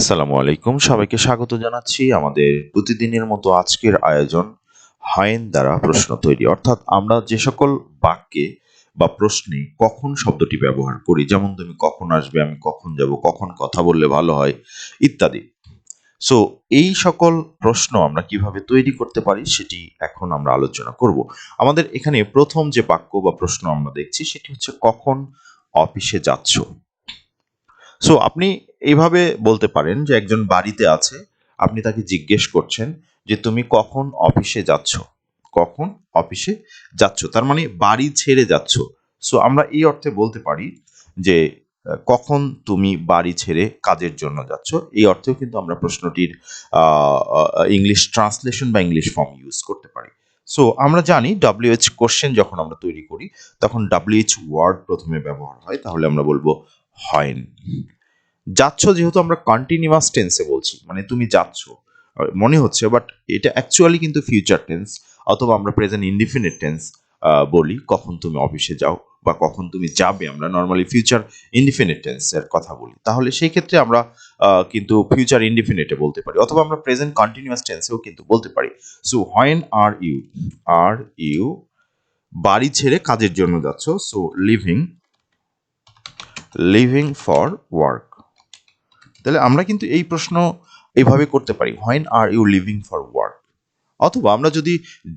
আসসালামু আলাইকুম, সবাইকে স্বাগত জানাচ্ছি আমাদের প্রতিদিনের মতো আজকের আয়োজন হায়েন দ্বারা প্রশ্ন তৈরি। অর্থাৎ আমরা যে সকল বাক্যে বা প্রশ্নে কখন শব্দটি ব্যবহার করি, যেমন তুমি কখন আসবে, আমি কখন যাব, কখন কথা বললে ভালো হয় ইত্যাদি। সো এই সকল প্রশ্ন আমরা কিভাবে তৈরি করতে পারি সেটি এখন আমরা আলোচনা করব। আমাদের এখানে প্রথম যে বাক্য বা প্রশ্ন আমরা দেখছি সেটি হচ্ছে কখন অফিসে যাচ্ছ। সো আপনি এইভাবে বলতে পারেন যে একজন বাড়িতে আছে, আপনি তাকে জিজ্ঞেস করছেন যে তুমি কখন অফিসে যাচ্ছ? কখন অফিসে যাচ্ছ? তার মানে বাড়ি ছেড়ে যাচ্ছ। সো আমরা এই অর্থে বলতে পারি যে কখন তুমি বাড়ি ছেড়ে কাজের জন্য যাচ্ছ? এই অর্থেও কিন্তু আমরা প্রশ্নটির ইংলিশ ট্রান্সলেশন বা ইংলিশ ফর্ম ইউজ করতে পারি। সো আমরা জানি WH কোশ্চেন যখন আমরা তৈরি করি তখন WH ওয়ার্ড প্রথমে ব্যবহার হয়, তাহলে আমরা বলবো হয়। যাচ্ছ যেহেতু আমরা কন্টিনিউয়াস টেন্সে বলছি, মানে তুমি যাচ্ছ মনে হচ্ছে, বাট এটা অ্যাকচুয়ালি কিন্তু ফিউচার টেন্স, অথবা আমরা প্রেজেন্ট ইনডিফিনিট টেন্স বলি কখন তুমি অফিসে যাও বা কখন তুমি যাবে। আমরা নর্মালি ফিউচার ইনডিফিনিট টেন্সের কথা বলি, তাহলে সেই ক্ষেত্রে আমরা কিন্তু ফিউচার ইনডিফিনিটে বলতে পারি, অথবা আমরা প্রেজেন্ট কন্টিনিউয়াস টেন্সেও কিন্তু বলতে পারি। সো হোয়েন আর ইউ বাড়ি ছেড়ে কাজের জন্য যাচ্ছ। So living for work. তাহলে আমরা কিন্তু এই প্রশ্ন এভাবে করতে পারি, when are you living for work. অথবা আমরা যদি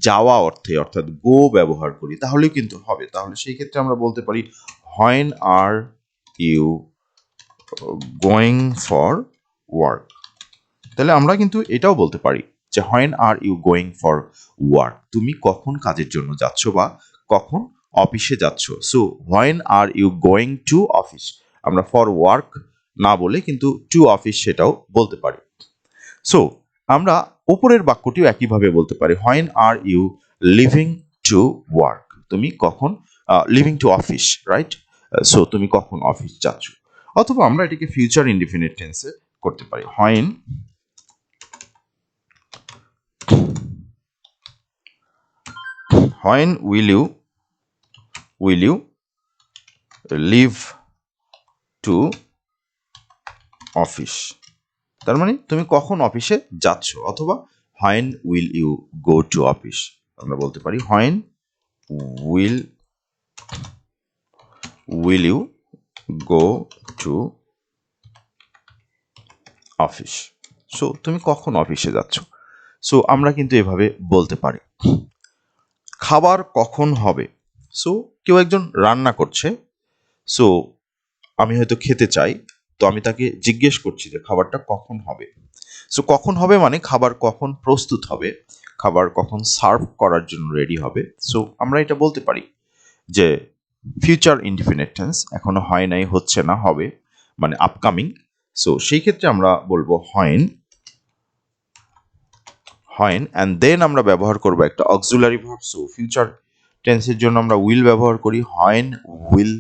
যাওয়া অর্থে অর্থাৎ গো ব্যবহার করি তাহলেও কিন্তু হবে। তাহলে সেই ক্ষেত্রে আমরা বলতে পারি when are you going for work. তাহলে আমরা কিন্তু এটাও বলতে পারি যে when are you going for work, তুমি কখন কাজের জন্য যাচ্ছ বা কখন অফিসে যাচ্ছ। So when are you going to office, আমরা ফর ওয়ার্ক না বলে কিন্তু টু অফিস সেটাও বলতে পারি। সো আমরা উপরের বাক্যটিও একইভাবে বলতে পারি, when are you living to work, তুমি কখন living to office, right? So তুমি কখন অফিস যাচ্ছ। অথবা আমরা এটিকে ফিউচার ইনডিফিনিট টেন্সে করতে পারি, when will you leave to office. তার মানে তুমি কখন অফিসে যাচ্ছ, অথবা when will you go to office. আমরা বলতে পারি when will you go to office. So তুমি কখন অফিসে যাচ্ছ। সো আমরা কিন্তু এভাবে বলতে পারি। খাবার কখন হবে। সো কেউ একজন রান্না করছে, সো আমি হয়তো খেতে চাই, তো আমি তাকে জিজ্ঞেস করছি যে খাবারটা কখন হবে। সো কখন হবে মানে খাবার কখন প্রস্তুত হবে, খাবার কখন সার্ভ করার জন্য রেডি হবে। সো আমরা এটা বলতে পারি যে ফিউচার ইনডিফিনিট টেন্স, এখনো হয় নাই, হচ্ছে না, হবে, মানে আপকামিং। সো সেই ক্ষেত্রে আমরা বলবো হোয়েন অ্যান্ড দেন আমরা ব্যবহার করব একটা অক্সিলারি ভার্ব। সো ফিউচার টেন্সের জন্য আমরা উইল ব্যবহার করি, হোয়েন উইল।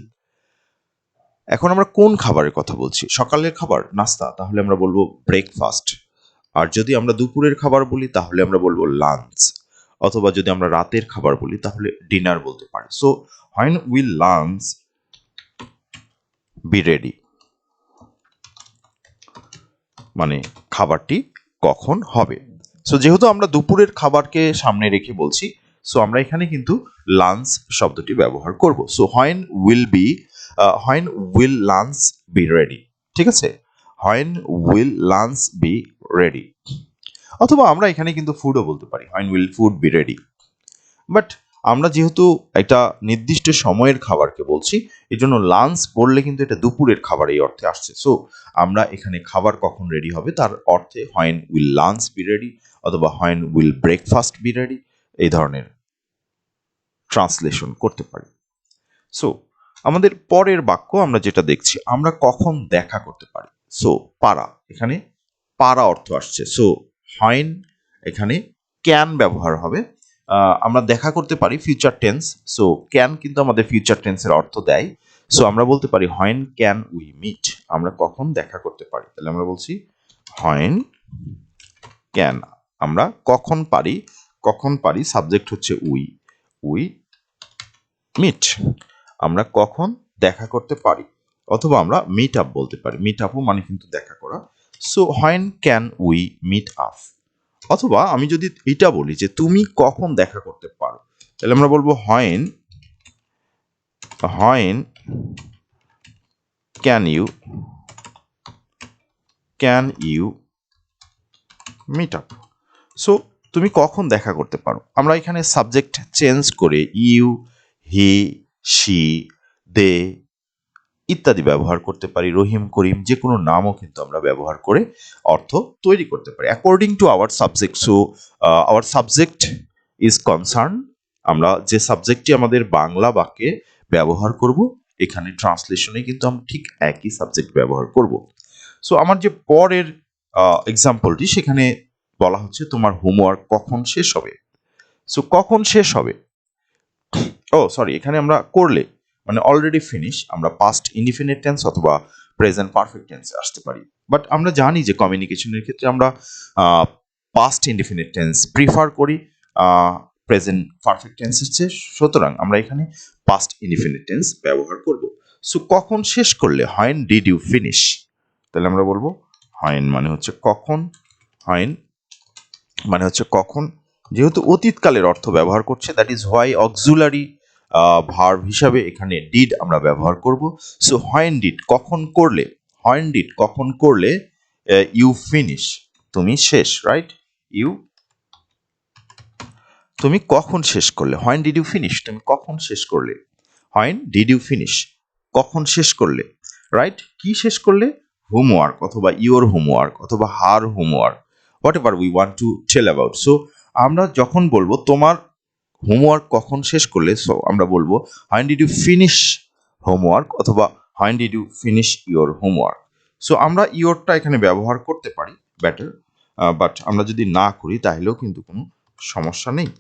এখন আমরা কোন খাবারের কথা বলছি, সকালের খাবার, নাস্তা, তাহলে আমরা বলবো ব্রেকফাস্ট। আর যদি আমরা দুপুরের খাবার বলি তাহলে আমরা বলবো লাঞ্চ, অথবা যদি আমরা রাতের খাবার বলি তাহলে ডিনার বলতে পারি। So when will lunch be ready, মানে খাবারটি কখন হবে। সো যেহেতু আমরা দুপুরের খাবারকে সামনে রেখে বলছি, সো আমরা এখানে কিন্তু লাঞ্চ শব্দটি ব্যবহার করব। So when will lunch be ready, ঠিক আছে? When will lunch be ready. অথবা আমরা এখানে কিন্তু ফুডও বলতে পারি, when will food be ready. But আমরা যেহেতু একটা নির্দিষ্ট সময়ের খাবারকে বলছি, এই জন্য লাঞ্চ বললে কিন্তু এটা দুপুরের খাবার এই অর্থে আসছে। সো আমরা এখানে খাবার কখন রেডি হবে তার অর্থে when will lunch be ready, অথবা when will breakfast be ready, এই ধরনের ট্রান্সলেশন করতে পারি। সো আমাদের পরের বাক্য আমরা যেটা দেখছি, আমরা কখন দেখা করতে পারি। সো পারা, এখানে পারা অর্থ আসছে। সো হোয়েন এখানে ক্যান ব্যবহার হবে। আমরা দেখা করতে পারি ফিউচার টেন্স। সো ক্যান কিন্তু আমাদের ফিউচার টেন্সের অর্থ দেয়। সো আমরা বলতে পারি হোয়েন ক্যান উই মিট, আমরা কখন দেখা করতে পারি। তাহলে আমরা বলছি হোয়েন ক্যান, আমরা কখন পারি, সাবজেক্ট হচ্ছে উই মিট, আমরা কখন দেখা করতে পারি। অথবা আমরা মিট আপ বলতে পারি, মিট আপও মানে কিন্তু দেখা করা। So when can we meet up, অথবা আমি যদি এটা বলি যে তুমি কখন দেখা করতে পারো, তাহলে আমরা বলবো when when can you meet up. So তুমি কখন দেখা করতে পারো, আমরা এখানে সাবজেক্ট চেঞ্জ করে ইউ, হি, শি, দে ইত্যাদি ব্যবহার করতে পারি, রহিম, করিম যে কোনো নামও কিন্তু আমরা ব্যবহার করে অর্থ তৈরি করতে পারি according to our subject. So our subject is concern, আমরা যে সাবজেক্টটি আমাদের বাংলা বাক্যে ব্যবহার করব, এখানে ট্রান্সলেশনে কিন্তু আমরা ঠিক একই সাবজেক্ট ব্যবহার করব। সো আমার যে পরের এক্সাম্পলটি, সেখানে বলা হচ্ছে তোমার হোমওয়ার্ক কখন শেষ হবে। সো কখন শেষ হবে, ও সরি, এখানে আমরা করলে মানে অলরেডি ফিনিশ, আমরা পাস্ট ইনডিফিনিট টেন্স অথবা প্রেজেন্ট পারফেক্ট টেন্সে আসতে পারি। বাট আমরা জানি যে কমিউনিকেশনের ক্ষেত্রে আমরা পাস্ট ইনডিফিনিট টেন্স প্রিফার করি প্রেজেন্ট পারফেক্ট টেন্সের চেয়ে, সুতরাং আমরা এখানে পাস্ট ইনডিফিনিট টেন্স ব্যবহার করব। সো কখন শেষ করলে, হোয়েন ডিড ইউ ফিনিশ, তাহলে আমরা বলবো হোয়েন মানে হচ্ছে কখন, হোয়েন মানে হচ্ছে কখন, যেহেতু অতীতকালের অর্থ ব্যবহার করছে, that is why auxiliary verb হিসাবে এখানে ডিড আমরা ব্যবহার করব। সো হোয়েন ডিড কখন করলে, হোয়েন ডিড কখন করলে ইউ ফিনিশ তুমি শেষ, রাইট, ইউ তুমি কখন শেষ করলে, হোয়েন ডিড ইউ ফিনিশ তুমি কখন শেষ করলে, হোয়েন ডিড ইউ ফিনিশ কখন শেষ করলে, রাইট, কি শেষ করলে, হোমওয়ার্ক অথবা ইওর হোমওয়ার্ক অথবা her homework, whatever we want to tell about. So আমরা যখন বলবো তোমার হোমওয়ার্ক কখন শেষ করলে, সো আমরা বলবো when did you finish homework অথবা when did you finish your homework. So আমরা ইওরটা এখানে ব্যবহার করতে পারি বেটার, বাট আমরা যদি না করি তাহলেও কিন্তু কোনো সমস্যা নেই।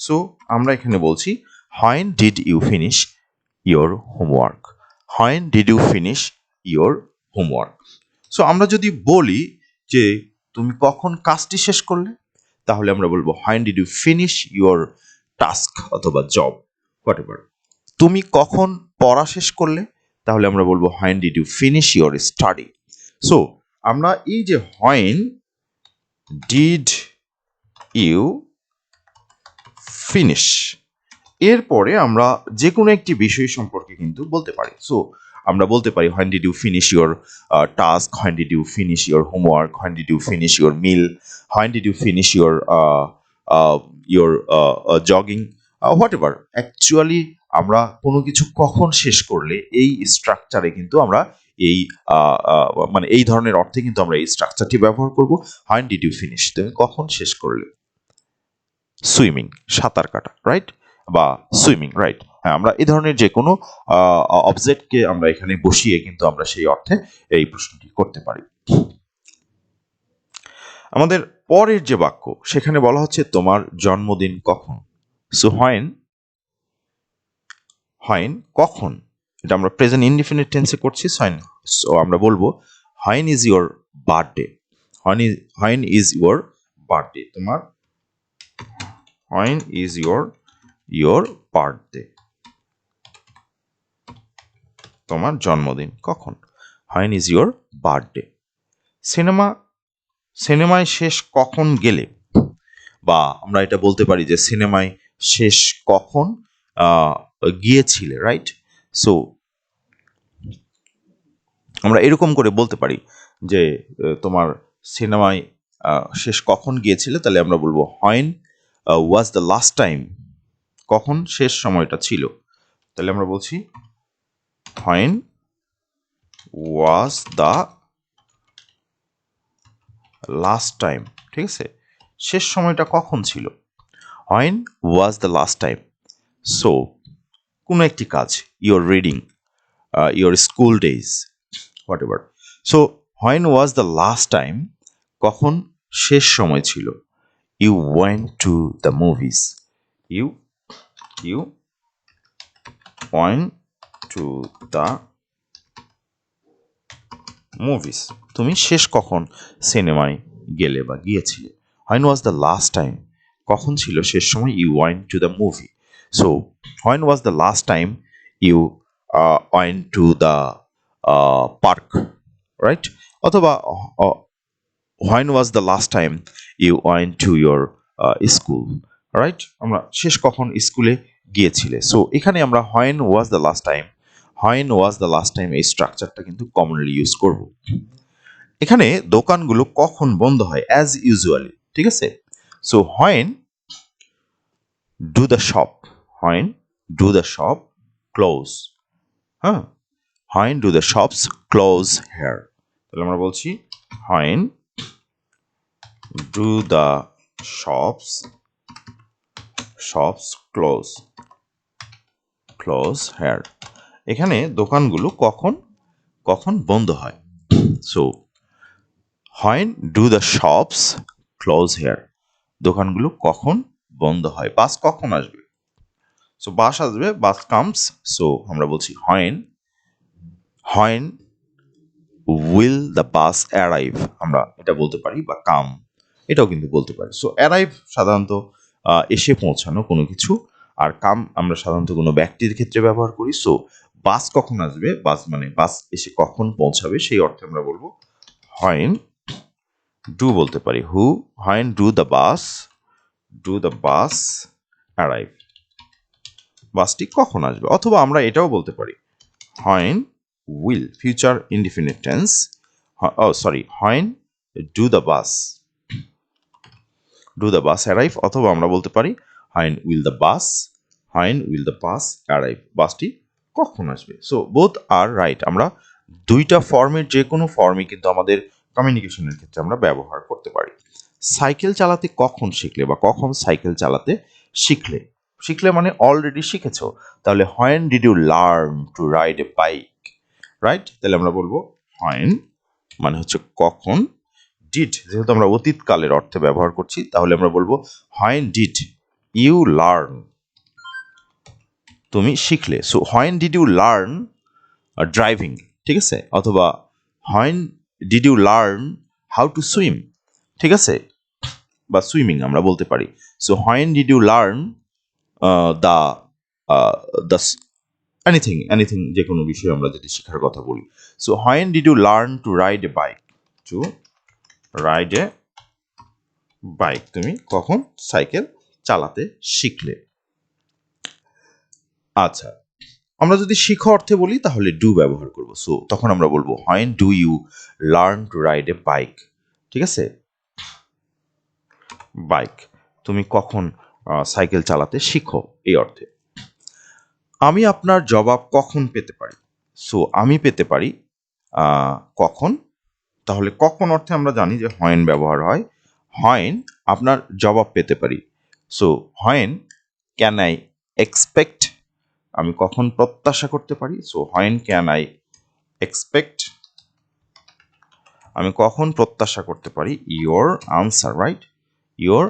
সো আমরা এখানে বলছি when did you finish your homework, when did you finish your homework. So আমরা যদি বলি যে তুমি কখন কাজটি শেষ করলে, তাহলে আমরা বলবো when did you finish your task অথবা জব, হোয়াট এভার। তুমি কখন পড়া শেষ করলে, তাহলে আমরা বলবো when did you finish your study. So আমরা এই যে হোয়েন ডিড ইউ ফিনিশ, এরপরে আমরা যে কোনো একটি বিষয় সম্পর্কে কিন্তু বলতে পারি। সো আমরা বলতে পারি when did you finish your task, when did you finish your homework, when did you finish your meal, when did you finish your jogging, whatever. Actually আমরা কোনো কিছু কখন শেষ করলে এই স্ট্রাকচারে কিন্তু আমরা এই মানে এই ধরনের অর্থে কিন্তু আমরা এই স্ট্রাকচারটি ব্যবহার করব। হোয়েন ডিড ইউ ফিনিশ তুমি কখন শেষ করলে সুইমিং সাঁতার কাটা, রাইট, বা সুইমিং, রাইট। হ্যাঁ, আমরা এই ধরনের যে কোনো অবজেক্টকে আমরা এখানে বসিয়ে কিন্তু আমরা সেই অর্থে এই প্রশ্নটি করতে পারি। আমাদের পরের যে বাক্য, সেখানে বলা হচ্ছে তোমার জন্মদিন কখন। সো হোয়েন, হোয়েন কখন, এটা আমরা প্রেজেন্ট ইনডিফিনিট টেন্সে করছি। সো আমরা বলবো when is your birthday, when is your birthday, তোমার হোয়েন ইজ ইওর বার্থডে, তোমার জন্মদিন কখন, হোয়েন ইজ ইওর বার্থডে। সিনেমায় শেষ কখন গেলে, বা আমরা এটা বলতে পারি যে সিনেমায় শেষ কখন গিয়েছিলে, রাইট। সো আমরা এরকম করে বলতে পারি যে তোমার সিনেমায় শেষ কখন গিয়েছিলে, তাহলে আমরা বলবো when was the last time, কখন শেষ সময়টা ছিল, তাহলে আমরা বলছি when was the last time, ঠিক আছে, শেষ সময়টা কখন ছিল, when was the last time. So কোনো একটি কাজ, your reading, your school days, whatever. So when was the last time, কখন শেষ সময় ছিল, you went to the movies, you went to the movies, তুমি শেষ কখন সিনেমায় গেলে বা গিয়েছিলে। When was the last time, কখন ছিল শেষ সময়, you went to the movie. So when was the last time you went to the park, right. অথবা when was the last time you went to your school, right? আমরা শেষ কখন স্কুলে গিয়েছিলে। সো এখানে আমরা when was the last time, when was the last time এই স্ট্রাকচারটা কিন্তু কমনলি ইউজ করব। এখানে দোকানগুলো কখন বন্ধ হয়, অ্যাজ ইউজুয়ালি, ঠিক আছে? So when do the shop, when do the shop close, হ্যাঁ, when do the shops close here. তাহলে আমরা বলছি when do the shops close here. এখানে দোকানগুলো কখন কখন বন্ধ হয়। So when do the shops close here, দোকানগুলো কখন বন্ধ হয়। বাস কখন আসবে? সো বাস আসবে, বাস কামস। সো আমরা বলছি when will the bus arrive, আমরা এটা বলতে পারি, বা কাম এটাও কিন্তু বলতে পারি। সো অ্যারাইভ সাধারণত এসে পৌঁছানো কোনো কিছু, আর কাম আমরা সাধারণত কোনো ব্যক্তির ক্ষেত্রে ব্যবহার করি। সো বাস কখন আসবে, বাস মানে বাস এসে কখন পৌঁছাবে, সেই অর্থে আমরা বলবো হোয়েন ডু বলতে পারি when do the bus arrive, বাসটি কখন আসবে। অথবা আমরা এটাও বলতে পারি when will, future indefinite tense, when do the bus arrive. অথবা আমরা বলতে পারি when will the bus arrive, বাসটি কখন আসবে। সো বোথ আর রাইট, আমরা দুইটা ফর্মের যে কোনো ফর্মই কিন্তু আমাদের কমিউনিকেশনের ক্ষেত্রে আমরা ব্যবহার করতে পারি। সাইকেল চালাতে কখন শিখলে, বা কখন সাইকেল চালাতে শিখলে মানে অলরেডি শিখেছো, তাহলে when did you learn to ride a bike, right? তাহলে আমরা বলবো হোয়েন মানে হচ্ছে কখন, ডিড যেহেতু আমরা অতীতকালের অর্থে ব্যবহার করছি, তাহলে আমরা বলবো হোয়েন ডিড ইউ লার্ন, তুমি শিখলে। So when did you learn driving, ঠিক আছে? অথবা when did you learn how to swim, ঠিক আছে? বা সুইমিং আমরা বলতে পারি। So when did you learn the the anything যে কোনো বিষয়ে আমরা যদি শেখার কথা বলি। So when did you learn to ride a bike, তুমি কখন সাইকেল চালাতে শিখলে। আচ্ছা, আমরা যদি শিখা অর্থে বলি তাহলে ডু ব্যবহার করব। সো তখন আমরা বলবো when do you learn to ride a bike, ঠিক আছে? বাইক, তুমি কখন সাইকেল চালাতে শিখো, এই অর্থে। আমি আপনার জবাব কখন পেতে পারি। সো আমি পেতে পারি কখন, তাহলে কখন অর্থে আমরা জানি যে হোয়েন ব্যবহার হয়। হোয়েন আপনার জবাব পেতে পারি। So when can I expect, আমি কখন প্রত্যাশা করতে পারি। So when can I expect, আমি কখন প্রত্যাশা করতে পারি your answer, right? Your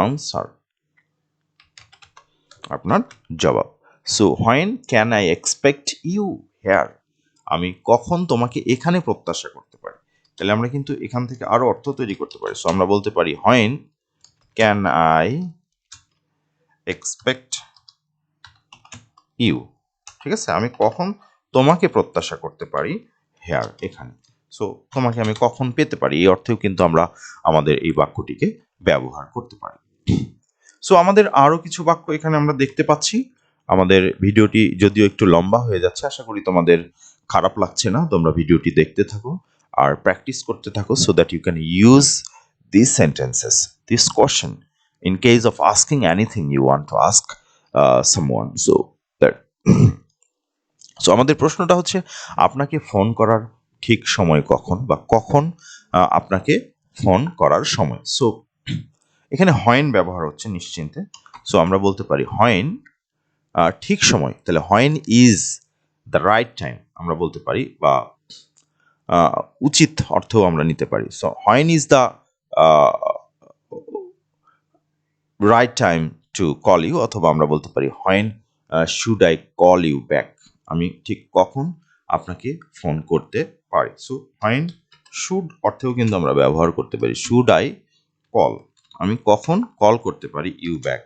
answer, আপনার জবাব। So when can I expect you here, আমি কখন তোমাকে এখানে প্রত্যাশা করতে পারি। তাহলে আমরা কিন্তু এখান থেকে আরো অর্থ তৈরি করতে পারি। সো আমরা বলতে পারি when can I expect you, ঠিক আছে? আমি কখন তোমাকে প্রত্যাশা করতে পারি হেয়ার, এখানে। সো তোমাকে আমি কখন পেতে পারি, এই অর্থেও কিন্তু আমরা আমাদের এই বাক্যটিকে ব্যবহার করতে পারি। সো আমাদের আরো কিছু বাক্য এখানে আমরা দেখতে পাচ্ছি। আমাদের ভিডিওটি যদিও একটু লম্বা হয়ে যাচ্ছে, আশা করি তোমাদের খারাপ লাগছে না। তোমরা ভিডিওটি দেখতে থাকো আর প্র্যাকটিস করতে থাকো, so that you can use this sentences, this question in case of asking anything you want to ask someone. So that so আমাদের প্রশ্নটা হচ্ছে আপনাকে ফোন করার ঠিক সময় কখন, বা কখন আপনাকে ফোন করার সময়। সো এখানে হোয়েন ব্যবহার হচ্ছে নিশ্চিন্তে। সো আমরা বলতে পারি হোয়েন ঠিক সময়, তাহলে when is the right time আমরা বলতে পারি, বা উচিত অর্থও আমরা নিতে পারি। So when is the right time to call you, অথবা আমরা বলতে পারি when should I call you back, আমি ঠিক কখন আপনাকে ফোন করতে পারি। সো হোয়েন শুড অর্থেও কিন্তু আমরা ব্যবহার করতে পারি, শুড আই কল, আমি কখন কল করতে পারি ইউ ব্যাক,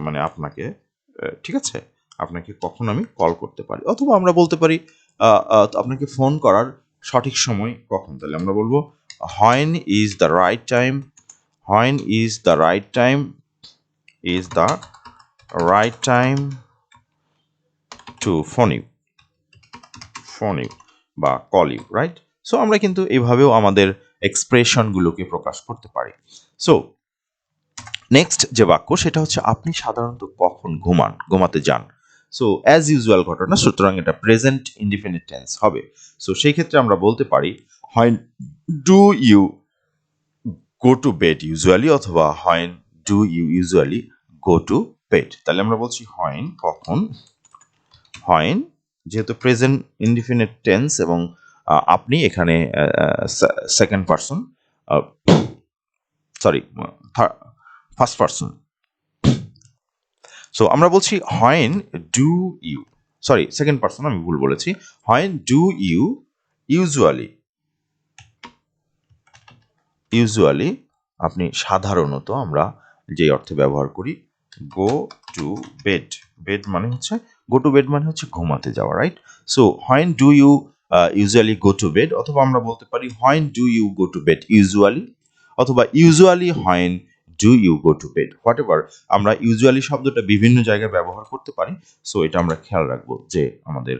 মানে আপনাকে, ঠিক আছে, আপনাকে কখন আমি কল করতে পারি। অথবা আমরা বলতে পারি আপনাকে ফোন করার সঠিক সময় কখন, তাহলে আমরা বলবো when is the right time, when is the right time, is the right time to phone you বা কল ইউ, রাইট? সো আমরা কিন্তু এভাবেও আমাদের এক্সপ্রেশনগুলোকে প্রকাশ করতে পারি। সো নেক্সট যে বাক্য সেটা হচ্ছে আপনি সাধারণত কখন ঘুমাতে যান। সো অ্যাজ ইউজুয়াল ঘটনা, সুতরাং এটা প্রেজেন্ট ইনডিফিনিট টেন্স হবে। সো সেই ক্ষেত্রে আমরা বলতে পারি when do you go to bed usually, অথবা when do you usually go to bed. তাহলে আমরা বলছি হোয়েন কখন, হোয়েন যেহেতু প্রেজেন্ট ইনডিফিনিট টেন্স এবং আপনি এখানে second person, sorry first person. So আমরা বলছি when do you, sorry second person, আমি ভুল বলেছি। হোয়েন ডু ইউ ইউজুয়ালি আপনি সাধারণত, আমরা যে অর্থে ব্যবহার করি গো টু বেড, বেড মানে হচ্ছে গো টু বেড মানে হচ্ছে ঘুমাতে যাওয়া, right? So when do you usually go to bed, অথবা আমরা বলতে পারি when do you go to bed usually, অথবা usually when do you go to bed, whatever. আমরা ইউজুয়ালি শব্দটা বিভিন্ন জায়গায় ব্যবহার করতে পারি। সো এটা আমরা খেয়াল রাখবো যে আমাদের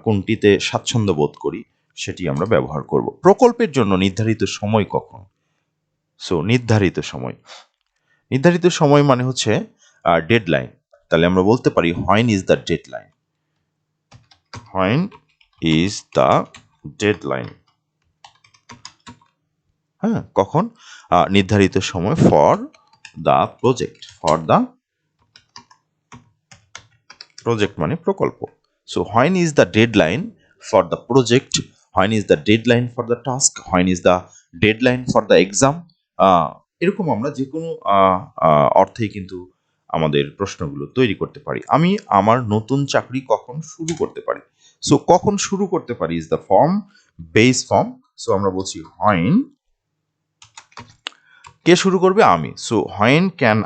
কোনটিতে স্বাচ্ছন্দ্য বোধ করি সেটি আমরা ব্যবহার করব। প্রকল্পের জন্য নির্ধারিত সময় কখন? সো নির্ধারিত সময় মানে হচ্ছে ডেডলাইন। তাহলে আমরা বলতে পারি when is the deadline, when is the deadline. হ্যাঁ, কখন? নির্ধারিত সময় ফর দ্য প্রজেক্ট মানে প্রকল্প। So when is the deadline for the project, when is the deadline for the task, when is the deadline for the exam. এরকম আমরা যে কোনো অর্থেই কিন্তু আমাদের প্রশ্নগুলো তৈরি করতে পারি। আমি আমার নতুন চাকরি কখন শুরু করতে পারি? সো কখন শুরু করতে পারি is the form, base form. So আমরা বলছি হোয়েন, কে শুরু করবে? আমি। সো হোয়েন ক্যান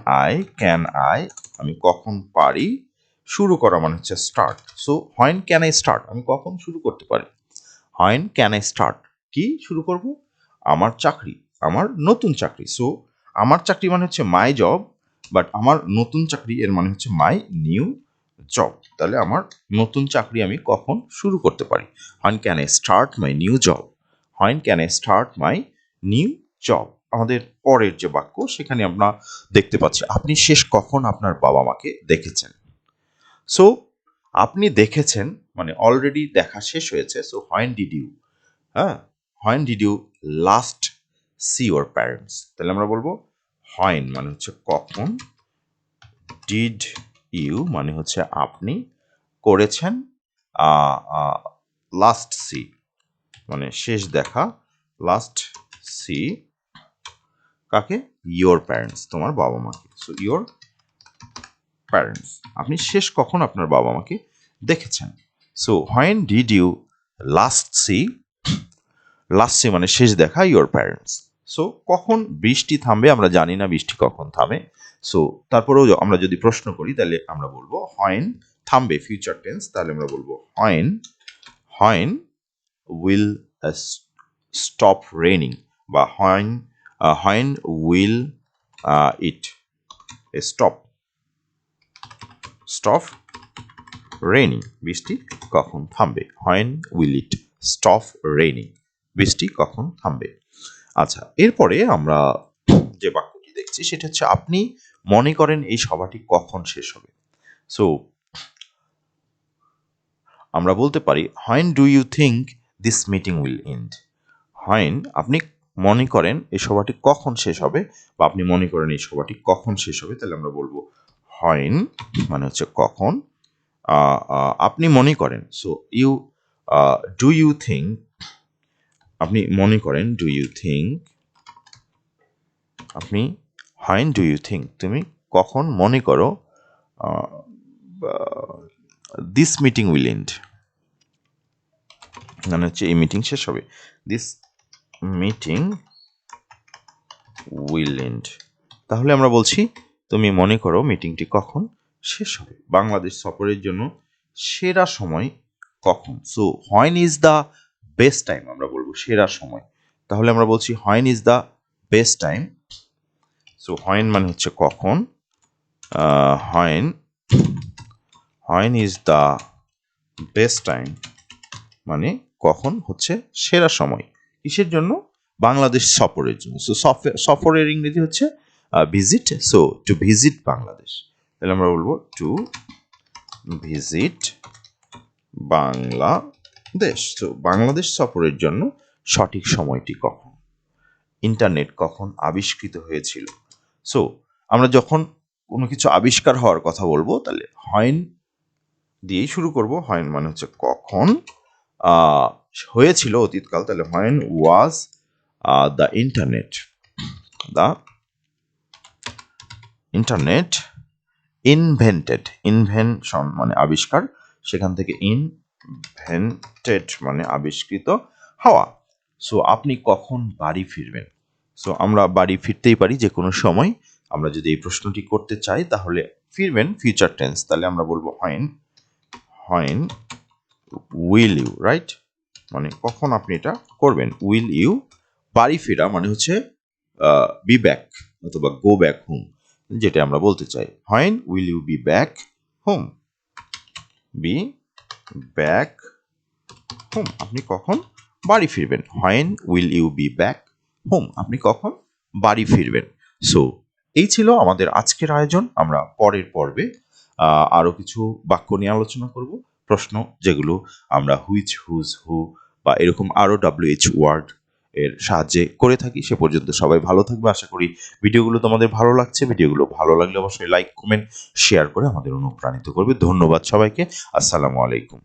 আই, আমি কখন পারি, শুরু করা মানে হচ্ছে start. So when can I start, আমি কখন শুরু করতে পারি। হোয়েন ক্যান আই স্টার্ট, কি শুরু করব? আমার চাকরি, আমার নতুন চাকরি। সো আমার চাকরি মানে হচ্ছে মাই জব, বাট আমার নতুন চাকরি এর মানে হচ্ছে মাই নিউ জব। তাহলে আমার নতুন চাকরি আমি কখন শুরু করতে পারি? When can I start my new job, when can I start my new job. আমাদের পরের যে বাক্য সেখানে আমরা দেখতে পাচ্ছি আপনি শেষ কখন আপনার বাবা মাকে দেখেছেন। সো আপনি দেখেছেন মানে অলরেডি দেখা শেষ হয়েছে। সো হোয়েন ডিড ইউ, হ্যাঁ, when did you last see your parents. তাহলে আমরা বলবো হোয়েন মানে হচ্ছে কখন, ডিড ইউ মানে হচ্ছে আপনি করেছেন, লাস্ট সি মানে শেষ দেখা, লাস্ট সি কাকে? ইয়োর প্যারেন্টস, তোমার বাবা মাকে। সো ইয়োর প্যারেন্টস, আপনি শেষ কখন আপনার বাবা মাকে দেখেছেন। So when did you last see মানে শেষ দেখা ইয়োর প্যারেন্টস। সো কখন বৃষ্টি থামবে? আমরা জানি না বৃষ্টি কখন থামে। সো তারপরেও আমরা যদি প্রশ্ন করি তাহলে আমরা বলবো হোয়েন থামবে, ফিউচার টেন্স। তাহলে আমরা বলবো হোয়েন উইল স্টপ রেইনিং, বা when will it stop raining, বৃষ্টি কখন থামবে। When will it stop raining, বৃষ্টি কখন থামবে। আচ্ছা, এরপরে আমরা যে বাক্যটি দেখছি সেটা হচ্ছে আপনি মনে করেন এই সভাটি কখন শেষ হবে। সো আমরা বলতে পারি when do you think this meeting will end. When আপনি মনে করেন এই সভাটি কখন শেষ হবে, বা আপনি মনে করেন এই সভাটি কখন শেষ হবে। তাহলে আমরা বলবো হোয়েন মানে হচ্ছে কখন, আপনি মনে করেন। So you do you think, আপনি মনে করেন, ডু ইউ থিঙ্ক, আপনি হোয়েন ডু ইউ থিঙ্ক তুমি কখন মনে করো দিস মিটিং উইল এন্ড, মানে হচ্ছে এই মিটিং শেষ হবে। দিস মিটিং উইল এন্ড, তাহলে আমরা বলছি তুমি মনে করো মিটিংটি কখন শেষ হবে। বাংলাদেশ সফরের জন্য সেরা সময় কখন? So when is the best time, আমরা বলবো সেরা সময়। তাহলে আমরা বলছি when is the best time. So when মানে হচ্ছে কখন, when when is the best time মানে কখন হচ্ছে সেরা সময়, কিসের জন্য? বাংলাদেশ সফরের জন্য। সো সফরের ইংরেজি হচ্ছে visit. So to visit Bangladesh, তাহলে আমরা বলবো টু ভিজিট বাংলাদেশ। তো বাংলাদেশ সফরের জন্য সঠিক সময়টি কখন? ইন্টারনেট কখন আবিষ্কৃত হয়েছিল? সো আমরা যখন কোনো কিছু আবিষ্কার হওয়ার কথা বলবো তাহলে হোয়েন দিয়েই শুরু করব। হোয়েন মানে হচ্ছে কখন হয়েছিল অতীতকাল, তাহলে when was the internet invented. Invention মানে আবিষ্কার, সেখান থেকে ইনভেন্টেড মানে আবিষ্কৃত হওয়া। সো আপনি কখন বাড়ি ফিরবেন? সো আমরা বাড়ি ফিরতেই পারি যে কোনো সময়। আমরা যদি এই প্রশ্নটি করতে চাই তাহলে ফিরবেন ফিউচার টেন্স, তাহলে আমরা বলবো হোয়েন উইল ইউ, রাইট? মানে কখন আপনি এটা করবেন। উইল ইউ বাড়ি ফেরা মানে হচ্ছে বি ব্যাক অথবা গো ব্যাক হোম, যেটা আমরা বলতে চাই। When will you be back home? Be back home, আপনি কখন বাড়ি ফিরবেন। When will you be back home, আপনি কখন বাড়ি ফিরবেন। সো এই ছিল আমাদের আজকের আয়োজন। আমরা পরের পর্বে আরও কিছু বাক্য নিয়ে আলোচনা করব, প্রশ্ন যেগুলো আমরা হুইচ, হুজ, হু বা এরকম আরও WH ওয়ার্ড এর সাহায্যে করে থাকি। সে পর্যন্ত সবাই ভালো থাকবে। আশা করি ভিডিওগুলো তোমাদের ভালো লাগছে। ভিডিওগুলো ভালো লাগলে অবশ্যই লাইক, কমেন্ট, শেয়ার করে আমাদের অনুপ্রাণিত করবে। ধন্যবাদ সবাইকে। আসসালামু আলাইকুম।